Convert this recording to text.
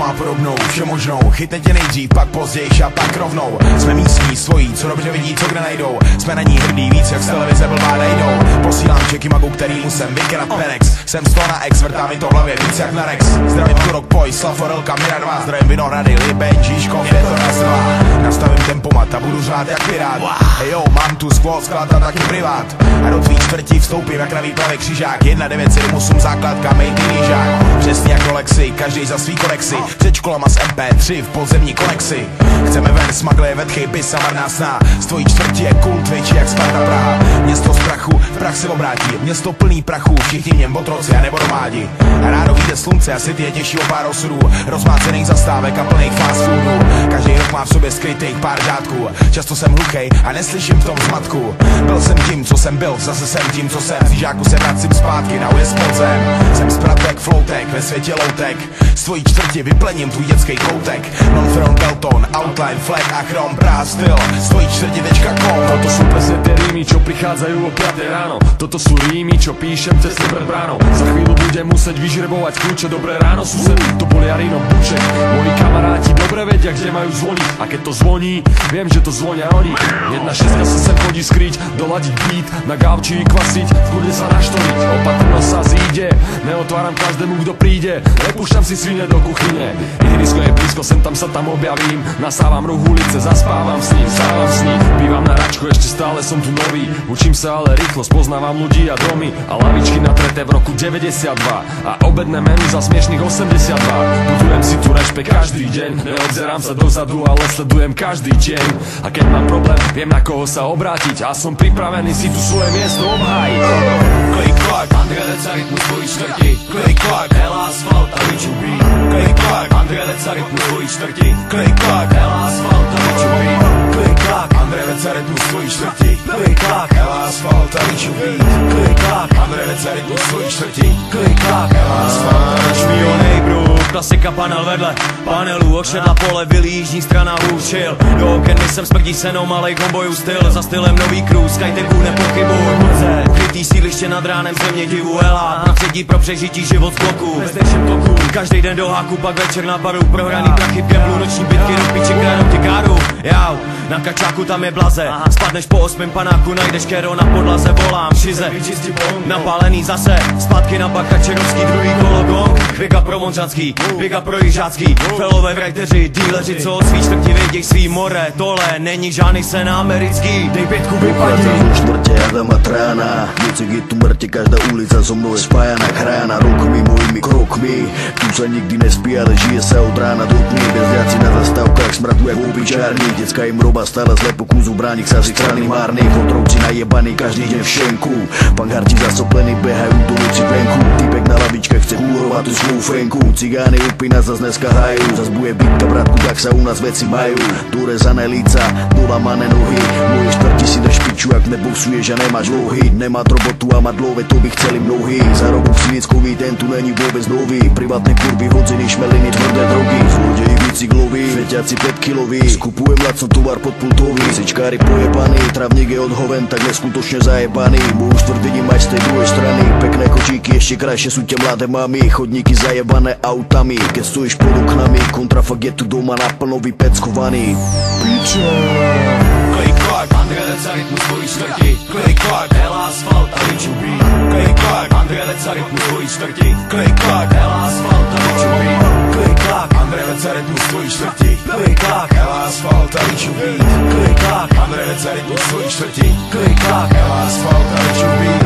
má podobnou, všemožnou. Chytne tě nejdřív, pak později a pak rovnou. Jsme místní, svojí, co dobře vidí, co kde najdou. Jsme na ní hrdý víc, jak z televize blbá nejdou. Posílám čeky magu, kterým musím vykrat Perex. Jsem 100 na ex, vrtá mi to v hlavě víc jak na Rex. Zdravím Turok, Poj, Slaforelka, Mira 2. Zdravím Vinohrady, Libeň, Žižkov, je to raz dva. Nastavím tempomat a budu řád jak pirát. Ejo, mám tu skvot, sklad a taky privát. A do tvý čtvrtí vstoupím jak na výplavě křižák. 1,978 základka, made in Jižák. Přesně jak Rolexy, každý za svý konexy. Před školama z MP3 v podzemní konexi. Chceme ven, smaglé, vetchy, bis a marná sná. Z tvojí čtvrtí je kult větší jak Sparta Praha. Město z prachu, v prach se obrátí. Město plný prachu, všichni v něm otroci a nebo domádi. A ráno vyjde slunce a city je těžší o pár osudů. Rozmácených zastávek a plných fast foodů. Každý rok má v sobě skrytých pár řádků. Často jsem hluchej a neslyším v tom zmatku. Byl jsem tím, co jsem byl, zase jsem tím, co jsem. Z Jižáku se vracím zpátky na ulic podzem. Jsem zpratek, floutek, ve světě loutek. Z tvojí čtvrti vyplením tvůj dětský koutek. Non-front, Delton, outline, flag a chrom, Praha styl. Z tvojí čtvrti tečka com. Toto sú presne tie rímy, čo prichádzajú o 5 ráno. Toto sú rímy, čo píšem tesne pred bránou. Za chvíľu budem musieť vyžrebovať kľúče. Dobré ráno, sused, to bol Jarino Buček. Moji kamaráti dobre vedia, kde majú zvoniť. A keď to zvoní, viem, že to zvonia oni. 1.6 sa sem chodí skryť, doladiť beat, na gauči kvasiť, v kľude sa naštoriť. Opatrnosť sa zíde, neotváram každému, kto príde. Nepúšťam si svine do kuchyne. Ihrisko je blízko, sem tam sa tam objavím. Nasávam ruch ulice, zaspávam s ním, sávam s ním. Bývam na Račku, ešte stále som tu nový. Učím sa ale rýchlo, spoznávam ľudí a domy. A lavičky natreté v roku 92. A obedné menu za smiešných 82. Budujem si tu rešpekt každý deň. Neobzerám sa dozadu, ale sledujem každý deň. A keď mám problém, viem na koho sa obrátiť. A som pripravený si tu svoje miesto obhájiť. Klik klak, Andrej Leca, rytmus tvojí čtvrti. Klik klak, Ela Asfalt a Richu Beat. Klik klak, Andrej Leca, rytmus tvojí čtvrti. Klik klak, Ela Asfalt a Richu Beat. Klik klak, Andrej Leca, rytmus tvojí čtvrti. Klik klak, Ela Asfalt a Richu Beat. Klik klak, Andrej Leca, rytmus tvojí čtvrti. Klik klak, Ela Asfalt a Richu Beat. Klasika panel vedle panelu, ošedla pole, vylí jižní strana hůřil. Do oken jsem smrdí senou, malej gombojů styl. Za stylem nový cruise, skyteku nepochybuj. Krytý sídliště nad ránem, země divu Ela. Prostředí pro přežití, život z bloku. Každý den do háku, pak večer na baru. Prohraný prachy v gamblu, noční bitky, do piči, kradou ti káru. Jau, na kačáku tam je blaze. Spadneš po 8. panáku, najdeš kéro na podlaze, volám šize. Napálený zase, zpátky na Bakačerovský, druhý kolo gong. Běga pro Monřanský, běga pro Jižácký. Felové vrajteři, díleři, co od svý čtvrti věděj svý more. Tohle není žádný sen americký, dej 5 vypadí. Zo štvrte Adama Trána, Vecek je tu mŕte, každá ulica so mnou je spájana chrána. Rokmi, mojimi krokmi, tu sa nikdy nespí, ale žije sa od rána do tmy. Bezďaci na zastávkach smradu jak obyčárny. Decka im roba stále zle po kúzu bránik sa si strany márny. Fotrovci najebaný každý deň v šenku. Pangarti zasoplení behajú do noci venku. Týpek na lavičkách chce kúrovať tú svou frenku. Cigány upína zas dneska hrajú. Zas bude bitka bratku, tak sa u nás veci majú. Dorezané líca, dolamané nohy. Moje štvrti si drž piču, ak neboxuješ a nemáš lohy. Nemá robotu a mať love, to by chceli mnohí. Zarobok svieckový, ten tu není vôbec nový. Privátne kurvy, hodziny, šmeliny, tvrdé drogy. Zlodeji bicykloví, feťaci 5-kiloví. Skupujem lacno tovar podpultový. Sičkári pojebaný, travník je odhoven, tak neskutočne zajebaný. Moju štvrť vidím aj z tej druhej strany. Pekné kočíky, ešte krajšie sú tie mladé mami. Chodníky zajebané autami, keď stojíš pod oknami. Kontrafakt je tu doma naplno vypeckovaný. Piča. Klik klak, Andrej Leca, rytmus tvojí čtvrti. Klik klak, Ela Asfalt a Richu Beat. Klik klak, Andrej Leca, rytmus tvojí čtvrti. Klik klak, Ela Asfalt a Richu Beat. Klik klak, Andrej Leca, rytmus tvojí čtvrti. Klik klak, Ela Asfalt a Richu Beat. Klik klak, Andrej Leca, rytmus tvojí čtvrti. Klik klak, Ela Asfalt a Richu Beat.